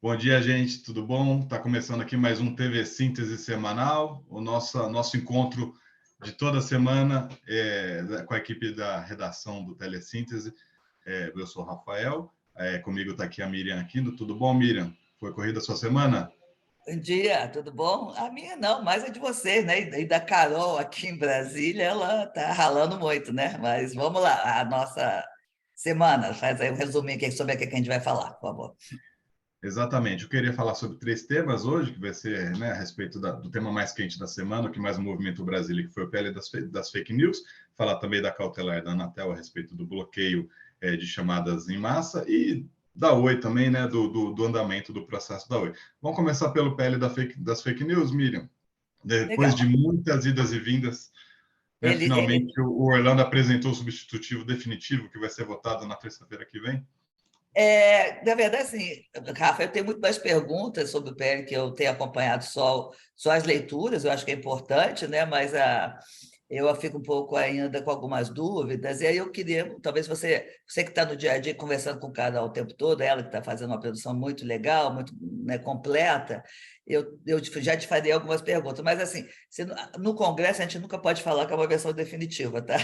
Bom dia, gente, tudo bom? Está começando aqui mais um TV Síntese semanal, o nosso encontro de toda semana com a equipe da redação do Telesíntese. Eu sou o Rafael, comigo está aqui a Miriam Aquino. Tudo bom, Miriam? Foi corrida a sua semana? Bom dia, tudo bom? A minha não, mais é de vocês, né? E da Carol aqui em Brasília, ela tá ralando muito, né? Mas vamos lá, a nossa semana, faz aí um resuminho aqui sobre o que a gente vai falar, por favor. Exatamente. Eu queria falar sobre três temas hoje, que vai ser, né, a respeito do tema mais quente da semana, o que mais movimenta o Brasil, que foi o PL das fake news. Falar também da cautelar da Anatel a respeito do bloqueio de chamadas em massa e da Oi também, né, do andamento do processo da Oi. Vamos começar pelo PL das fake news, Miriam. Depois de Legal. muitas idas e vindas, né, Ele, finalmente o Orlando apresentou o substitutivo definitivo, que vai ser votado na terça-feira que vem. Na verdade, assim, Rafa, eu tenho muito mais perguntas sobre o PL que eu tenho acompanhado só as leituras, eu acho que é importante, né? Eu fico um pouco ainda com algumas dúvidas, e aí eu queria, talvez você que está no dia a dia conversando com o cara o tempo todo, ela que está fazendo uma produção muito legal, muito, né, completa, eu já te farei algumas perguntas, mas assim, no Congresso a gente nunca pode falar que é uma versão definitiva, tá?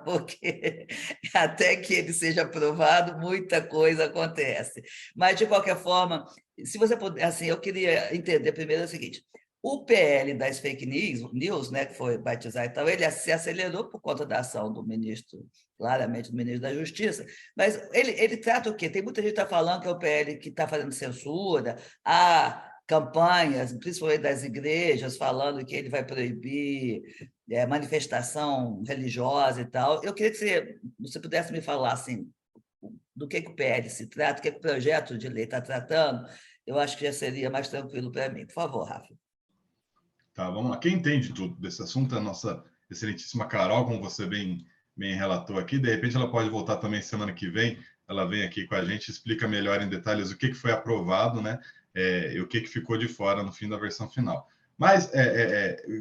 Porque até que ele seja aprovado, muita coisa acontece. Mas, de qualquer forma, se você puder, assim, eu queria entender primeiro o seguinte: o PL das fake news, né, que foi batizado e tal, ele se acelerou por conta da ação do ministro, claramente do ministro da Justiça, mas ele trata o quê? Tem muita gente que está falando que é o PL que está fazendo censura, há campanhas, principalmente das igrejas, falando que ele vai proibir manifestação religiosa e tal. Eu queria que você pudesse me falar assim, do que o PL se trata, o que o projeto de lei está tratando. Eu acho que já seria mais tranquilo para mim. Por favor, Rafa. Tá, vamos lá. Quem entende tudo desse assunto é a nossa excelentíssima Carol, como você bem relatou aqui. De repente, ela pode voltar também semana que vem. Ela vem aqui com a gente, explica melhor em detalhes o que foi aprovado, né? E o que ficou de fora no fim da versão final. Mas,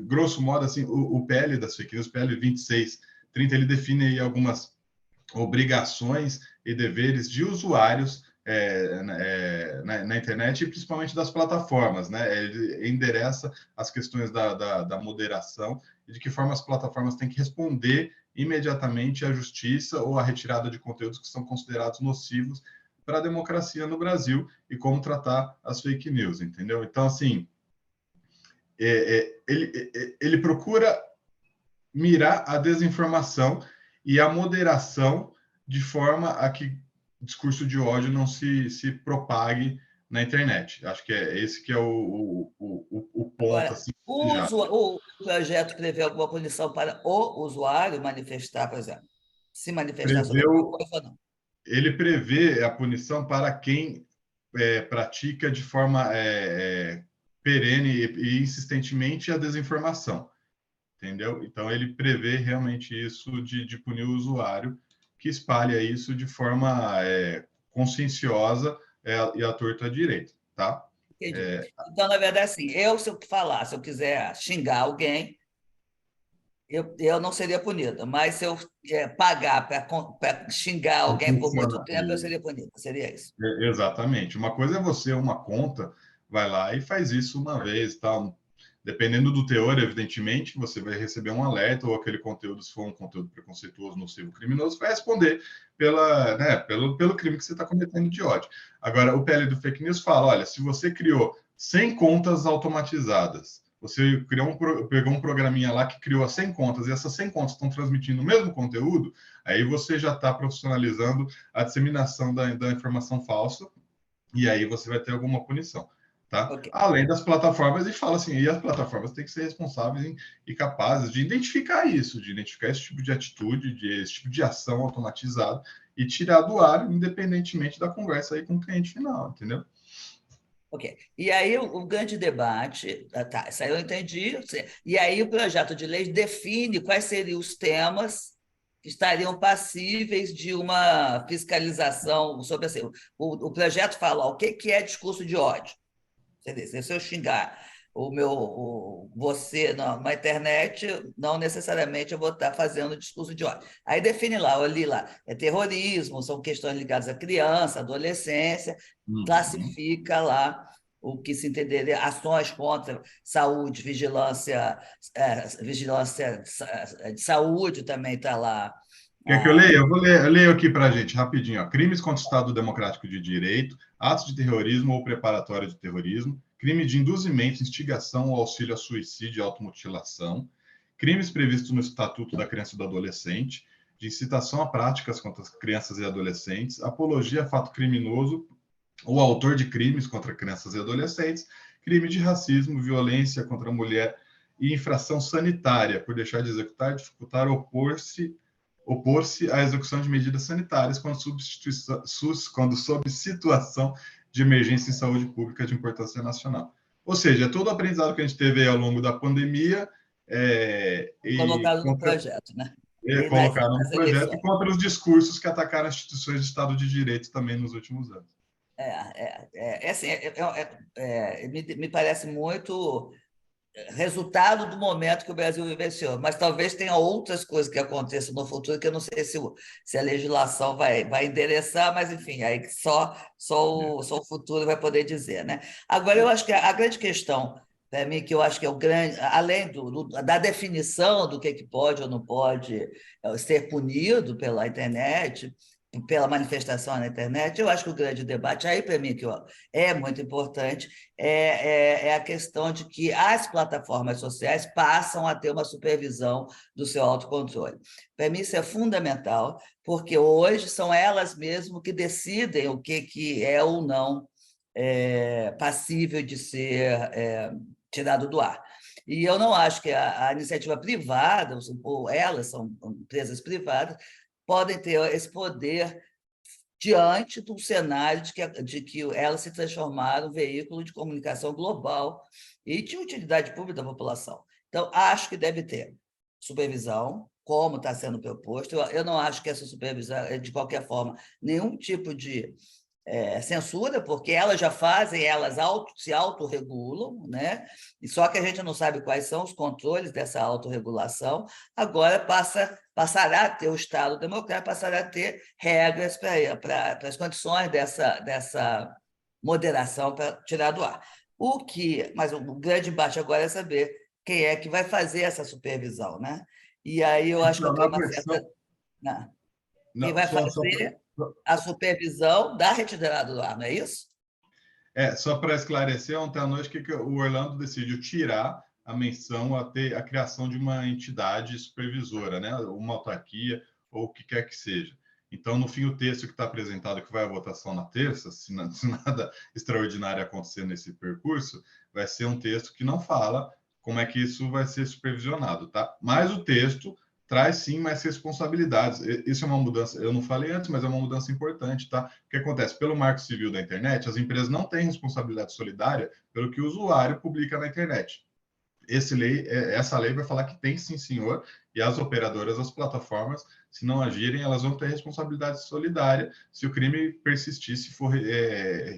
grosso modo, assim, o PL das fake news, o PL 2630, ele define aí algumas obrigações e deveres de usuários na internet e principalmente das plataformas, né? Ele endereça as questões da moderação e de que forma as plataformas têm que responder imediatamente à justiça ou à retirada de conteúdos que são considerados nocivos para a democracia no Brasil e como tratar as fake news, entendeu? Então, assim, ele procura mirar a desinformação e a moderação de forma a que discurso de ódio não se propague na internet. Acho que é esse que é o ponto. Agora, Assim, já. o projeto prevê alguma punição para o usuário manifestar, por exemplo, se manifestar sobre alguma Preveu, coisa ou não? ele prevê a punição para quem pratica de forma perene e insistentemente a desinformação. Entendeu? Então, ele prevê realmente isso de punir o usuário que espalha isso de forma conscienciosa e à torta direita, tá? Entendi. É, Então, na verdade, assim, se eu falar, se eu quiser xingar alguém, eu não seria punida, mas se eu pagar para xingar alguém por muito tempo, eu seria punida. Seria isso. exatamente. Uma coisa é você, uma conta, vai lá e faz isso uma vez, tal. Dependendo do teor, evidentemente, você vai receber um alerta ou aquele conteúdo, se for um conteúdo preconceituoso, nocivo, criminoso, vai responder pelo crime que você está cometendo de ódio. Agora, o PL do Fake News fala, olha, se você criou 100 contas automatizadas, você pegou um programinha lá que criou as 100 contas e essas 100 contas estão transmitindo o mesmo conteúdo, aí você já está profissionalizando a disseminação da informação falsa e aí você vai ter alguma punição, tá? Ok. Além das plataformas, e fala assim, e as plataformas têm que ser responsáveis e capazes de identificar isso, de identificar esse tipo de atitude, esse tipo de ação automatizada e tirar do ar, independentemente da conversa aí com o cliente final, entendeu? Ok. E aí o grande debate, tá, isso aí eu entendi. E aí o projeto de lei define quais seriam os temas que estariam passíveis de uma fiscalização sobre assim, o projeto fala ó, o que é discurso de ódio. Entendeu? Se eu xingar você na internet, não necessariamente eu vou estar fazendo discurso de ódio. Aí define lá, eu li lá, é terrorismo, são questões ligadas à criança, adolescência, Uhum. classifica lá o que se entender, ações contra saúde, vigilância de saúde também está lá. Quer que eu leia? Eu leio aqui para a gente rapidinho. Ó. Crimes contra o Estado Democrático de Direito, atos de terrorismo ou preparatório de terrorismo, crime de induzimento, instigação ou auxílio a suicídio e automutilação, crimes previstos no Estatuto da Criança e do Adolescente, de incitação a práticas contra as crianças e adolescentes, apologia a fato criminoso ou autor de crimes contra crianças e adolescentes, crime de racismo, violência contra a mulher e infração sanitária por deixar de executar, dificultar ou opor-se à execução de medidas sanitárias quando sob situação de emergência em saúde pública de importância nacional. Ou seja, todo o aprendizado que a gente teve ao longo da pandemia Colocado no projeto, né? E colocaram no nas projeto e eleições. contra os discursos que atacaram as instituições de Estado de Direito também nos últimos anos. Assim, me parece muito resultado do momento que o Brasil vivenciou, mas talvez tenha outras coisas que aconteçam no futuro que eu não sei se a legislação vai endereçar, mas enfim, aí só o futuro vai poder dizer, né? Agora, eu acho que a grande questão para mim, que eu acho que é o grande, além da definição do que pode ou não pode ser punido pela internet, pela manifestação na internet, eu acho que o grande debate, aí para mim que é muito importante, é a questão de que as plataformas sociais passam a ter uma supervisão do seu autocontrole. Para mim isso é fundamental, porque hoje são elas mesmas que decidem o que é ou não passível de ser tirado do ar. E eu não acho que a iniciativa privada, ou elas são empresas privadas, podem ter esse poder diante do cenário de que elas se transformaram em um veículo de comunicação global e de utilidade pública da população. Então, acho que deve ter supervisão, como está sendo proposto. Eu não acho que essa supervisão é, de qualquer forma, nenhum tipo de censura, porque elas já fazem, elas se autorregulam, né? E só que a gente não sabe quais são os controles dessa autorregulação. Agora passará a ter o Estado democrático, passará a ter regras para as condições dessa moderação para tirar do ar. Mas o grande embate agora é saber quem é que vai fazer essa supervisão, né? E aí eu acho que Então, eu tenho na uma versão. certa. Né? Quem Não, vai fazer a supervisão da retirada do ar, não é isso? só para esclarecer, ontem à noite que o Orlando decidiu tirar a menção a ter a criação de uma entidade supervisora, né? Uma autarquia ou o que quer que seja. Então, no fim, o texto que está apresentado, que vai à votação na terça, se nada extraordinário acontecer nesse percurso, vai ser um texto que não fala como é que isso vai ser supervisionado, tá? Mas o texto traz sim mais responsabilidades. Isso é uma mudança, eu não falei antes, mas é uma mudança importante, tá? O que acontece? Pelo Marco Civil da internet, as empresas não têm responsabilidade solidária pelo que o usuário publica na internet. Essa lei vai falar que tem sim, senhor, e as operadoras, as plataformas, se não agirem, elas vão ter responsabilidade solidária se o crime persistir, se for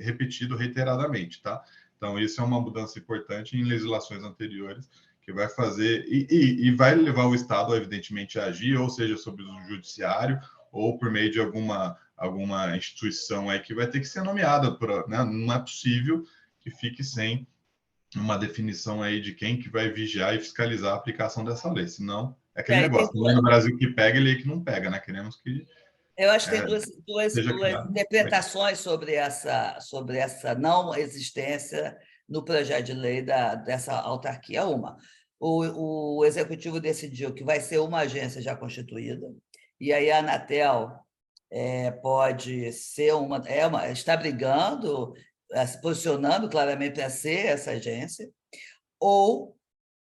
repetido reiteradamente, tá? Então, isso é uma mudança importante em legislações anteriores, que vai fazer, e vai levar o Estado, evidentemente, a agir, ou seja, sobre o judiciário, ou por meio de alguma instituição aí que vai ter que ser nomeada, né? Não é possível que fique sem uma definição aí de quem que vai vigiar e fiscalizar a aplicação dessa lei. Senão, é aquele Tem negócio. Lei no Brasil que pega e lei que não pega, né? Queremos que Eu acho que tem duas seja criado. interpretações sobre essa não existência no projeto de lei dessa autarquia. Uma, o Executivo decidiu que vai ser uma agência já constituída, e aí a Anatel pode ser está brigando, se posicionando claramente para ser essa agência, ou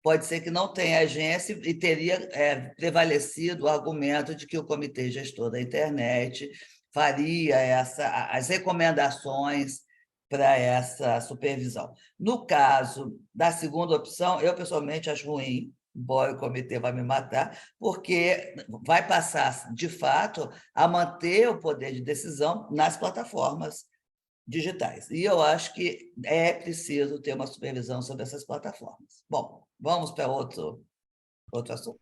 pode ser que não tenha agência e teria prevalecido o argumento de que o Comitê Gestor da Internet faria as recomendações para essa supervisão. No caso da segunda opção, eu pessoalmente acho ruim, embora o comitê vai me matar, porque vai passar, de fato, a manter o poder de decisão nas plataformas digitais. E eu acho que é preciso ter uma supervisão sobre essas plataformas. Bom, vamos para outro assunto.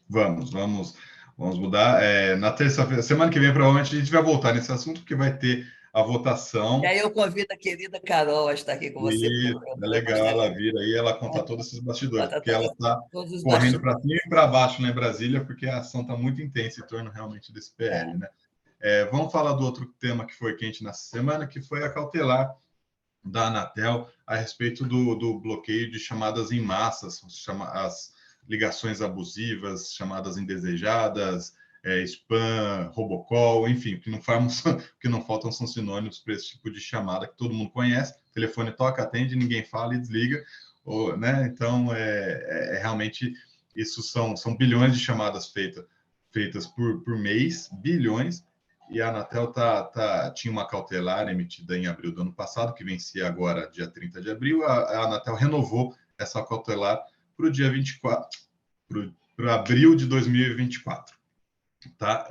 Vamos mudar. Na terça-feira, semana que vem, provavelmente a gente vai voltar nesse assunto, porque vai ter a E votação. aí eu convido a querida Carol a estar aqui com você, porque E é eu legal gostaria ela vir aí, ela contar todos esses de bastidores, porque tratar ela está todos os correndo para bastidores. cima e para baixo lá em Brasília, porque a ação está muito intensa em torno realmente desse PL, né? Vamos falar do outro tema que foi quente nessa semana, que foi a cautelar da Anatel a respeito do bloqueio de chamadas em massa, as ligações abusivas, chamadas indesejadas, spam, robocall, enfim, que não faltam são sinônimos para esse tipo de chamada que todo mundo conhece. O telefone toca, atende, ninguém fala e desliga, né? Então, realmente, isso são bilhões de chamadas feitas por mês, bilhões, e a Anatel tinha uma cautelar emitida em abril do ano passado, que vencia agora, dia 30 de abril. A Anatel renovou essa cautelar para o dia 24, para abril de 2024. Tá?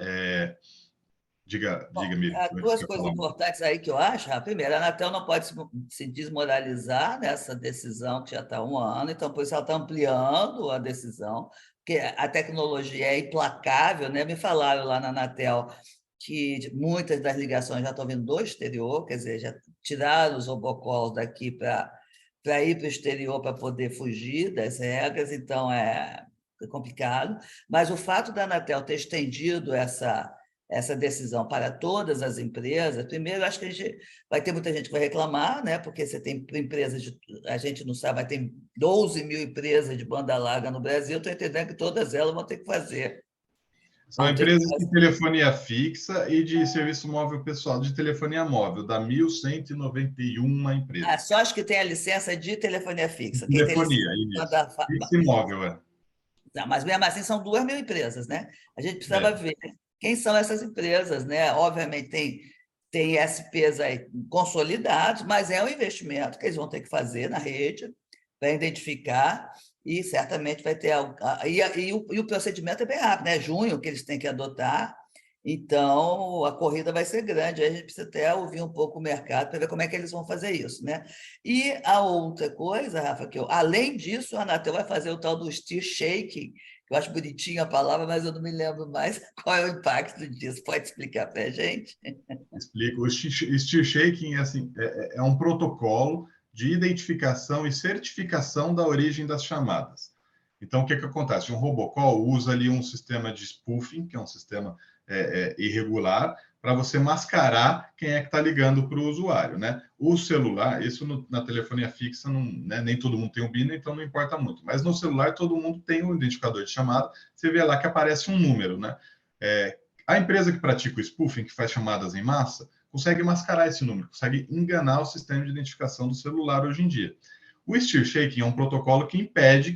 Diga, Bom, Miriam, há antes que duas eu coisas falar. importantes aí que eu acho. A primeira, a Anatel não pode se desmoralizar nessa decisão que já está há um ano, então, por isso, ela está ampliando a decisão, porque a tecnologia é implacável, né? Me falaram lá na Anatel que muitas das ligações já estão vindo do exterior, quer dizer, já tiraram os robocalls daqui para ir para o exterior para poder fugir das regras, então é complicado. Mas o fato da Anatel ter estendido essa decisão para todas as empresas, primeiro, acho que a gente vai ter muita gente que vai reclamar, né? Porque você tem empresas, a gente não sabe, mas tem 12 mil empresas de banda larga no Brasil, estou entendendo que todas elas vão ter que fazer. São Vão ter que empresas fazer. de telefonia fixa e de serviço móvel pessoal, de telefonia móvel, da 1.191 empresas. Só as que têm a licença de telefonia fixa. Quem tem licença Telefonia, de isso. banda... Fixa e móvel, Não, mas mesmo assim são 2 mil empresas, né? A gente precisava É. ver quem são essas empresas, né? Obviamente tem SPs aí consolidados, mas é um investimento que eles vão ter que fazer na rede para identificar e certamente vai ter e o procedimento é bem rápido, né? Junho que eles têm que adotar, então a corrida vai ser grande. Aí a gente precisa até ouvir um pouco o mercado para ver como é que eles vão fazer isso, né? E a outra coisa, Rafa, além disso, a Anatel vai fazer o tal do steer shaking, que eu acho bonitinha a palavra, mas eu não me lembro mais qual é o impacto disso. Pode explicar para a gente? Explico. O steer shaking é um protocolo de identificação e certificação da origem das chamadas. Então, o que acontece? Um robocall usa ali um sistema de spoofing, que é um sistema irregular, para você mascarar quem é que está ligando para o usuário, né? O celular, isso na telefonia fixa, não, né, nem todo mundo tem o BINA, então não importa muito. Mas no celular, todo mundo tem um identificador de chamada, você vê lá que aparece um número, né? A empresa que pratica o spoofing, que faz chamadas em massa, consegue mascarar esse número, consegue enganar o sistema de identificação do celular hoje em dia. O steer shaking é um protocolo que impede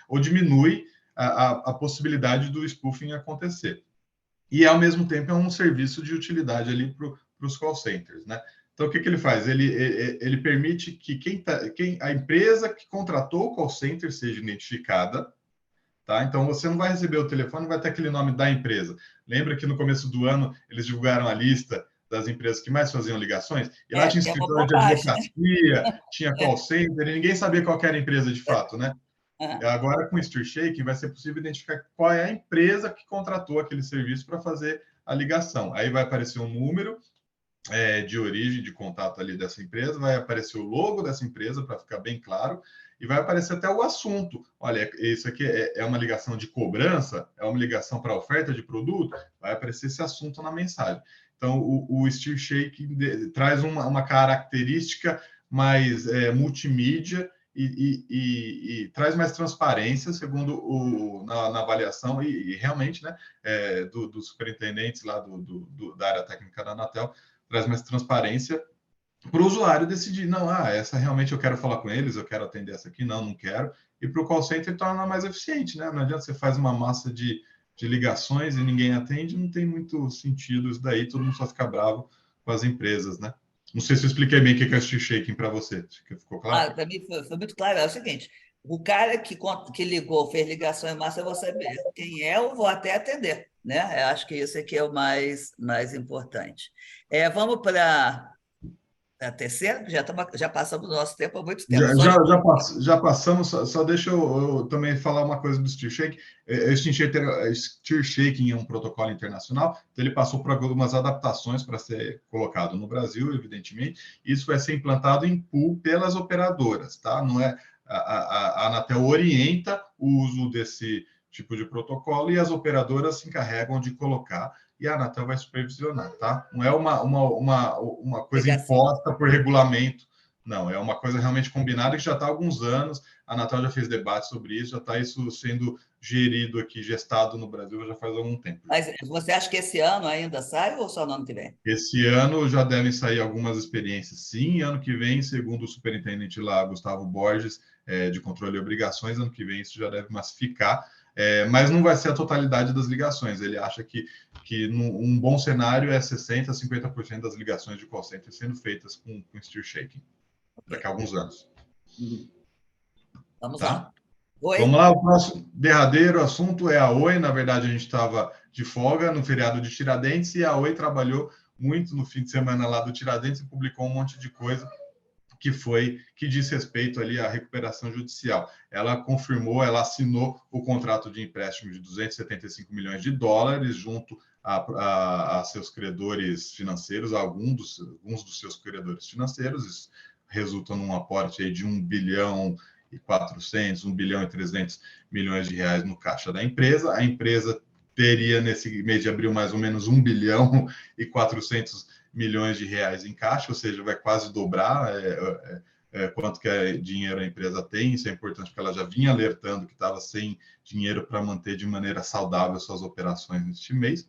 ou diminui a possibilidade do spoofing acontecer. E, ao mesmo tempo, é um serviço de utilidade ali para os call centers, né? Então, o que ele faz? Ele permite que a empresa que contratou o call center seja identificada, tá? Então, você não vai receber o telefone, vai ter aquele nome da empresa. Lembra que no começo do ano eles divulgaram a lista das empresas que mais faziam ligações? E lá tinha Que é uma escritório de bobagem, né? advocacia, tinha call center, e ninguém sabia qual era a empresa de fato, né? Ah, Agora, com o Steer Shaking, vai ser possível identificar qual é a empresa que contratou aquele serviço para fazer a ligação. Aí vai aparecer um número de origem, de contato ali dessa empresa, vai aparecer o logo dessa empresa, para ficar bem claro, e vai aparecer até o assunto. Olha, isso aqui é uma ligação de cobrança, é uma ligação para oferta de produto, vai aparecer esse assunto na mensagem. Então, o Steer Shake traz uma característica mais multimídia e traz mais transparência, segundo na avaliação, e realmente, né, dos superintendentes lá da área técnica da Anatel, traz mais transparência para o usuário decidir, não, essa realmente eu quero falar com eles, eu quero atender essa aqui, não quero. E para o call center torna mais eficiente, né? Não adianta você faz uma massa de ligações e ninguém atende, não tem muito sentido isso daí, todo mundo só fica bravo com as empresas, né? Não sei se eu expliquei bem o que é o steer shaking para você. Ficou claro? para mim foi muito claro. É o seguinte: o cara que ligou, fez ligação em massa, eu vou saber quem é, eu vou até atender. né? Eu acho que isso é que é o mais importante. Vamos para a terceira, que já passamos o nosso tempo há muito tempo. Já passamos, só deixa eu também falar uma coisa do Steer Shake. Steer Shaking é um protocolo internacional, então ele passou por algumas adaptações para ser colocado no Brasil, evidentemente. Isso vai ser implantado em pool pelas operadoras, tá? Não é a Anatel orienta o uso desse tipo de protocolo e as operadoras se encarregam de colocar e a Anatel vai supervisionar, tá? Não é uma coisa imposta por regulamento, não, é uma coisa realmente combinada que já está há alguns anos, a Anatel já fez debate sobre isso, já está isso sendo gerido aqui, gestado no Brasil já faz algum tempo. Mas você acha que esse ano ainda sai ou só no ano que vem? Esse ano já devem sair algumas experiências, sim. Ano que vem, segundo o superintendente lá, Gustavo Borges, de controle e obrigações, ano que vem isso já deve massificar. Mas não vai ser a totalidade das ligações. Ele acha que um bom cenário é 60%, 50% das ligações de call center sendo feitas com Steer Shaking daqui a alguns anos. Vamos tá? lá. Oi? Vamos lá, o próximo derradeiro assunto é a Oi. Na verdade, a gente estava de folga no feriado de Tiradentes e a Oi trabalhou muito no fim de semana lá do Tiradentes e publicou um monte de coisa que diz respeito ali à recuperação judicial. Ela confirmou, ela assinou o contrato de empréstimo de 275 milhões de dólares junto a seus credores financeiros, alguns dos seus credores financeiros. Isso resulta num aporte aí de 1 bilhão e 400, 1 bilhão e 300 milhões de reais no caixa da empresa. A empresa teria, nesse mês de abril, mais ou menos 1 bilhão e 400 milhões de reais em caixa, ou seja, vai quase dobrar quanto que dinheiro a empresa tem. Isso é importante porque ela já vinha alertando que estava sem dinheiro para manter de maneira saudável suas operações neste mês.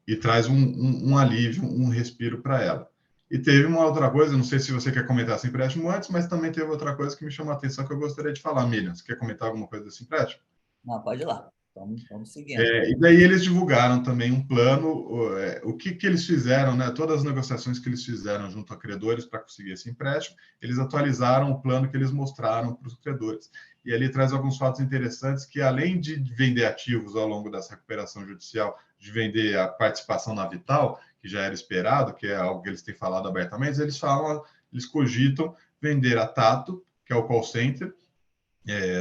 E traz um alívio, um respiro para ela. E teve uma outra coisa, não sei se você quer comentar esse empréstimo antes, mas também teve outra coisa que me chamou a atenção que eu gostaria de falar, Miriam. Você quer comentar alguma coisa desse empréstimo? Não, pode ir lá. Vamos seguindo. E daí eles divulgaram também um plano, o que eles fizeram, né? Todas as negociações que eles fizeram junto a credores para conseguir esse empréstimo, eles atualizaram o plano que eles mostraram para os credores. E ali traz alguns fatos interessantes que, além de vender ativos ao longo dessa recuperação judicial, de vender a participação na Vital, que já era esperado, que é algo que eles têm falado abertamente, eles cogitam vender a Tato, que é o call center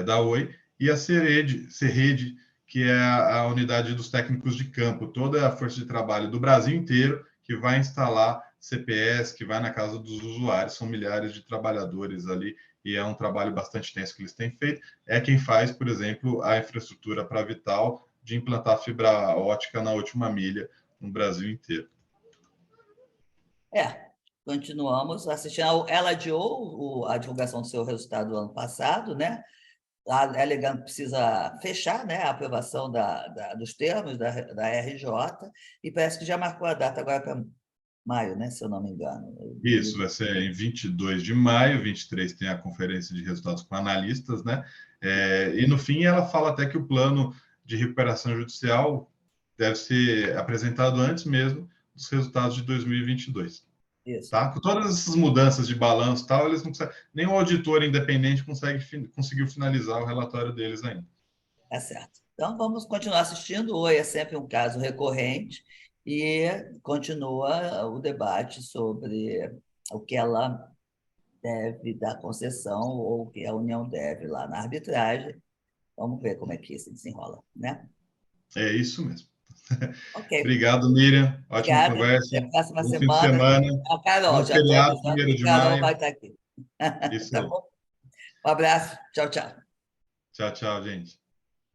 da Oi, e a Serede, que é a unidade dos técnicos de campo, toda a força de trabalho do Brasil inteiro, que vai instalar CPS, que vai na casa dos usuários, são milhares de trabalhadores ali, e é um trabalho bastante tenso que eles têm feito. É quem faz, por exemplo, a infraestrutura para a Vital de implantar fibra ótica na última milha no Brasil inteiro. Continuamos assistindo. Ela adiou a divulgação do seu resultado do ano passado, né? Alegando que precisa fechar, né, a aprovação dos termos da RJ, e parece que já marcou a data agora para maio, né, se eu não me engano. Isso, vai ser em 22 de maio, 23 tem a conferência de resultados com analistas, né? E no fim ela fala até que o plano de recuperação judicial deve ser apresentado antes mesmo dos resultados de 2022. Isso. Tá? Com todas essas mudanças de balanço e tal, eles não conseguem, nenhum auditor independente conseguiu finalizar o relatório deles ainda. Tá certo. Então, vamos continuar assistindo. Oi é sempre um caso recorrente e continua o debate sobre o que ela deve dar concessão ou o que a União deve lá na arbitragem. Vamos ver como é que se desenrola, né? É isso mesmo. Ok. Obrigado, Miriam. Ótima Obrigada. conversa. Até a próxima Bom semana. fim de semana. A Carol, Bom já estou feriado, avisando 1º que de Carol maio. vai estar aqui. Isso Tá aí. bom? Um abraço. Tchau, tchau. Tchau, tchau, gente.